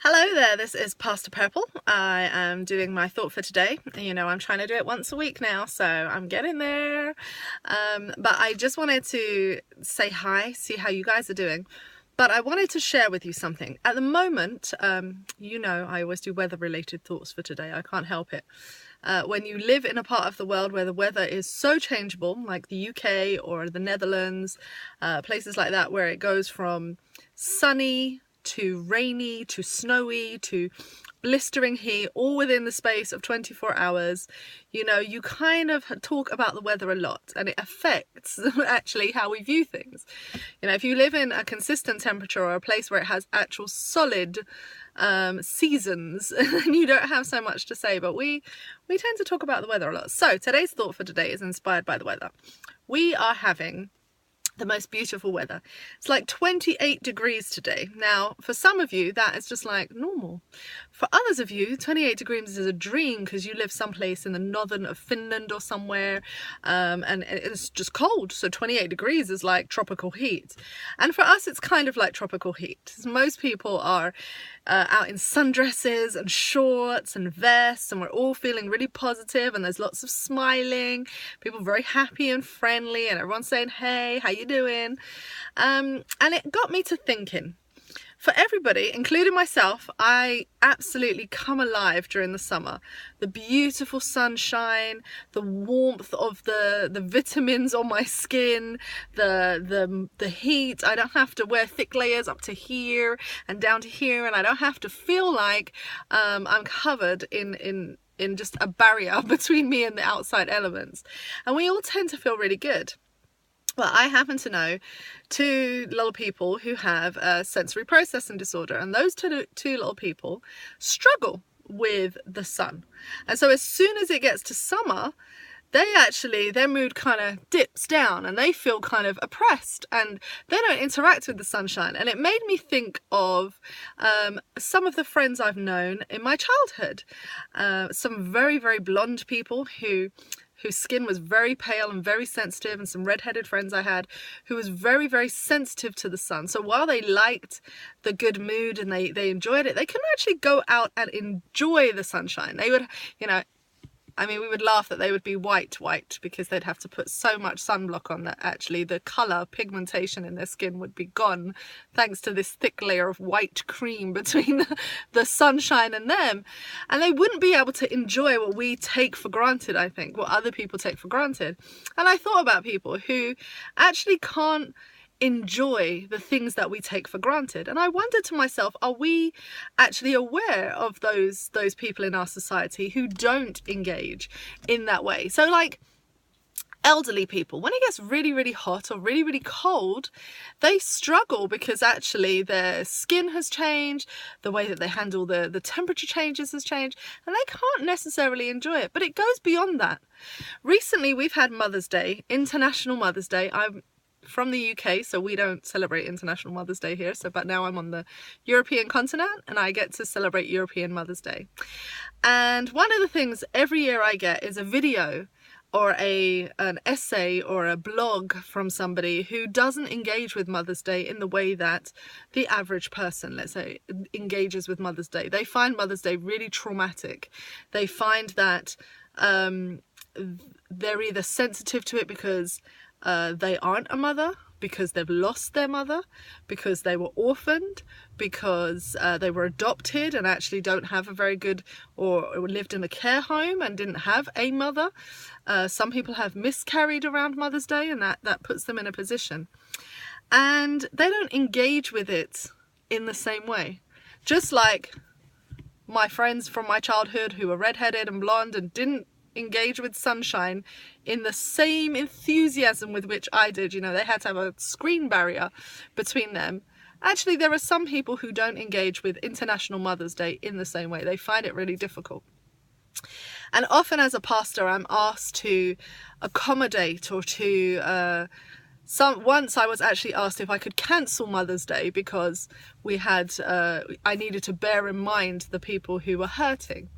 Hello there, this is Pastor Purple. I am doing my thought for today. You know, I'm trying to do it once a week now, so I'm getting there. But I just wanted to say hi, see how you guys are doing. But I wanted to share with you something. At the moment, you know, I always do weather-related thoughts for today. I can't help it. When you live in a part of the world where the weather is so changeable, like the UK or the Netherlands, places like that, where it goes from sunny to rainy to snowy to blistering heat all within the space of 24 hours, you know, you kind of talk about the weather a lot, and it affects actually how we view things. You know, if you live in a consistent temperature or a place where it has actual solid seasons, you don't have so much to say, but we tend to talk about the weather a lot. So today's thought for today is inspired by the weather. We are having the most beautiful weather. It's like 28 degrees today. Now, for some of you, that is just like normal. For others of you, 28 degrees is a dream because you live someplace in the northern of Finland or somewhere, and it's just cold. So 28 degrees is like tropical heat. And for us, it's kind of like tropical heat. Most people are out in sundresses and shorts and vests, and we're all feeling really positive, and there's lots of smiling, people very happy and friendly, and everyone's saying, hey, how you doing? And it got me to thinking, for everybody, including myself, I absolutely come alive during the summer. The beautiful sunshine, the warmth of the vitamins on my skin, the heat. I don't have to wear thick layers up to here and down to here, and I don't have to feel like I'm covered in just a barrier between me and the outside elements. And we all tend to feel really good. Well, I happen to know two little people who have a sensory processing disorder, and those two little people struggle with the sun. And so as soon as it gets to summer, their mood kind of dips down and they feel kind of oppressed, and they don't interact with the sunshine. And it made me think of some of the friends I've known in my childhood. Some very, very blonde people whose skin was very pale and very sensitive, and some red-headed friends I had who was very, very sensitive to the sun. So while they liked the good mood and they enjoyed it, they couldn't actually go out and enjoy the sunshine. They would, you know, I mean, we would laugh that they would be white because they'd have to put so much sunblock on that actually the colour, pigmentation in their skin would be gone thanks to this thick layer of white cream between the sunshine and them. And they wouldn't be able to enjoy what we take for granted, I think, what other people take for granted. And I thought about people who actually can't enjoy the things that we take for granted, and I wondered to myself, are we actually aware of those people in our society who don't engage in that way? So like elderly people, when it gets really, really hot or really, really cold, they struggle because actually their skin has changed, the way that they handle the temperature changes has changed, and they can't necessarily enjoy it. But it goes beyond that. Recently we've had Mother's Day, International Mother's Day. I'm from the UK, so we don't celebrate International Mother's Day here, but now I'm on the European continent and I get to celebrate European Mother's Day. And one of the things every year I get is a video or an essay or a blog from somebody who doesn't engage with Mother's Day in the way that the average person, let's say, engages with Mother's Day. They find Mother's Day really traumatic. They find that they're either sensitive to it because they aren't a mother, because they've lost their mother, because they were orphaned, because they were adopted and actually don't have a very good, or lived in a care home and didn't have a mother. Some people have miscarried around Mother's Day, and that puts them in a position. And they don't engage with it in the same way. Just like my friends from my childhood who were redheaded and blonde and didn't engage with sunshine in the same enthusiasm with which I did. You know, they had to have a screen barrier between them. Actually, there are some people who don't engage with International Mother's Day in the same way. They find it really difficult. And often as a pastor, I'm asked to accommodate or to once I was actually asked if I could cancel Mother's Day because I needed to bear in mind the people who were hurting.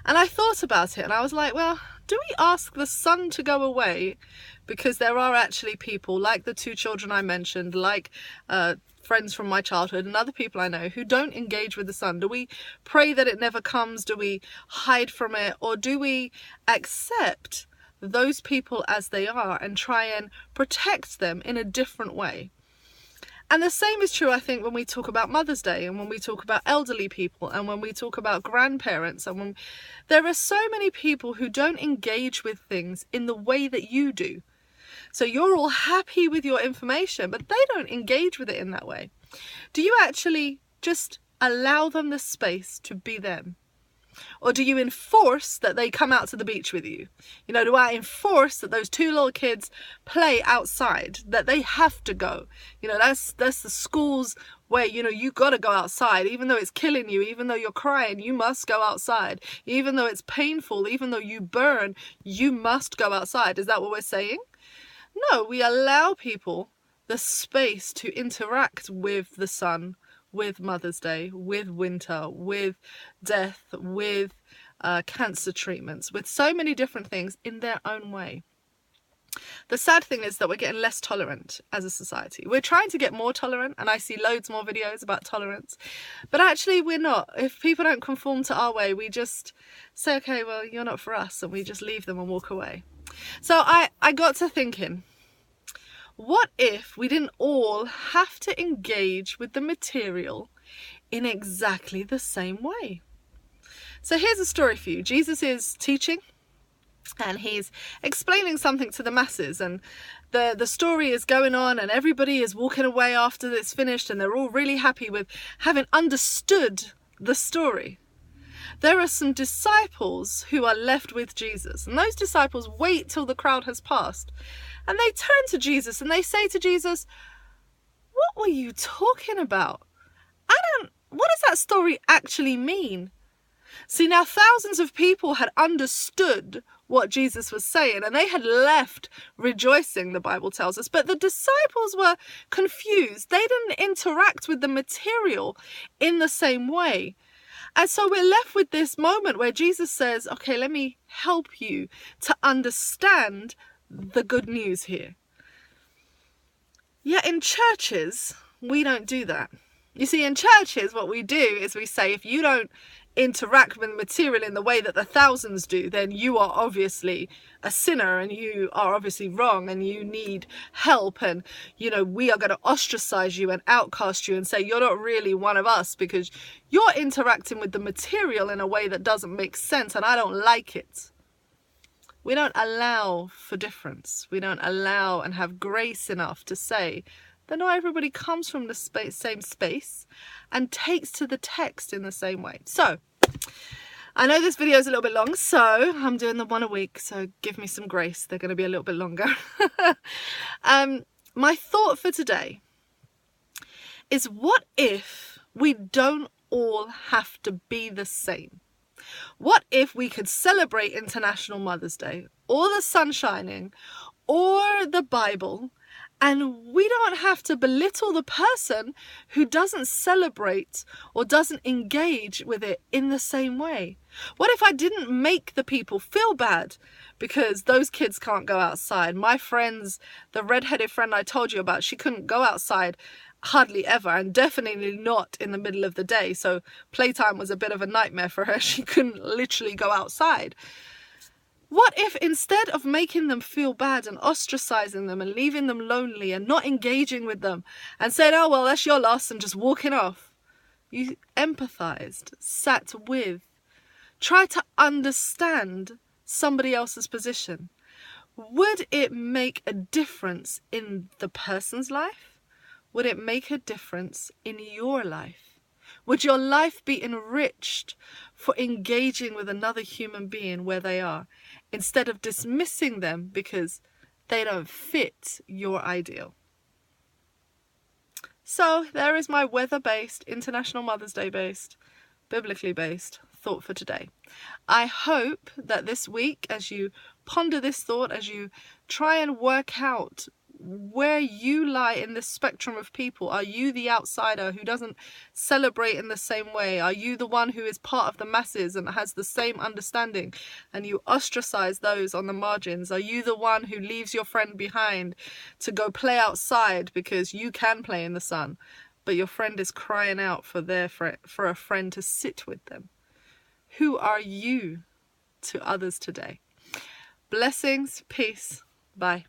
And I thought about it and I was like, well, do we ask the sun to go away? Because there are actually people like the two children I mentioned, like friends from my childhood and other people I know who don't engage with the sun? Do we pray that it never comes? Do we hide from it? Or do we accept those people as they are and try and protect them in a different way? And the same is true, I think, when we talk about Mother's Day and when we talk about elderly people and when we talk about grandparents. And when there are so many people who don't engage with things in the way that you do. So you're all happy with your information, but they don't engage with it in that way. Do you actually just allow them the space to be them? Or do you enforce that they come out to the beach with you? You know, do I enforce that those two little kids play outside, that they have to go? You know, that's the school's way. You know, you got to go outside, even though it's killing you, even though you're crying, you must go outside. Even though it's painful, even though you burn, you must go outside. Is that what we're saying? No, we allow people the space to interact with the sun, with Mother's Day, with winter, with death, with cancer treatments, with so many different things in their own way. The sad thing is that we're getting less tolerant as a society. We're trying to get more tolerant, and I see loads more videos about tolerance, but actually we're not. If people don't conform to our way, we just say, okay, well, you're not for us, and we just leave them and walk away. So I got to thinking, what if we didn't all have to engage with the material in exactly the same way? So here's a story for you. Jesus is teaching and he's explaining something to the masses, and the story is going on and everybody is walking away after it's finished and they're all really happy with having understood the story. There are some disciples who are left with Jesus, and those disciples wait till the crowd has passed. And they turn to Jesus and they say to Jesus, what were you talking about? What does that story actually mean? See, now thousands of people had understood what Jesus was saying and they had left rejoicing, the Bible tells us. But the disciples were confused. They didn't interact with the material in the same way. And so we're left with this moment where Jesus says, okay, let me help you to understand the good news here. Yet in churches, we don't do that. You see, in churches, what we do is we say, if you don't interact with material in the way that the thousands do, then you are obviously a sinner and you are obviously wrong and you need help, and you know, we are going to ostracize you and outcast you and say you're not really one of us because you're interacting with the material in a way that doesn't make sense and I don't like it. We don't allow for difference. We don't allow and have grace enough to say that not everybody comes from the same space and takes to the text in the same way. So, I know this video is a little bit long, so I'm doing them one a week, so give me some grace. They're going to be a little bit longer. My thought for today is, what if we don't all have to be the same? What if we could celebrate International Mother's Day, or the sun shining, or the Bible, and we don't have to belittle the person who doesn't celebrate or doesn't engage with it in the same way? What if I didn't make the people feel bad because those kids can't go outside? My friends, the red-headed friend I told you about, she couldn't go outside hardly ever, and definitely not in the middle of the day. So playtime was a bit of a nightmare for her. She couldn't literally go outside. What if instead of making them feel bad and ostracizing them and leaving them lonely and not engaging with them and saying, oh, well, that's your loss, and just walking off, you empathized, sat with, tried to understand somebody else's position? Would it make a difference in the person's life? Would it make a difference in your life? Would your life be enriched for engaging with another human being where they are, instead of dismissing them because they don't fit your ideal? So there is my weather-based, International Mother's Day based, biblically based thought for today. I hope that this week, as you ponder this thought, as you try and work out where you lie in the spectrum of people. Are you the outsider who doesn't celebrate in the same way? Are you the one who is part of the masses and has the same understanding and you ostracize those on the margins? Are you the one who leaves your friend behind to go play outside because you can play in the sun, but your friend is crying out for a friend to sit with them. Who are you to others today? Blessings, peace, bye.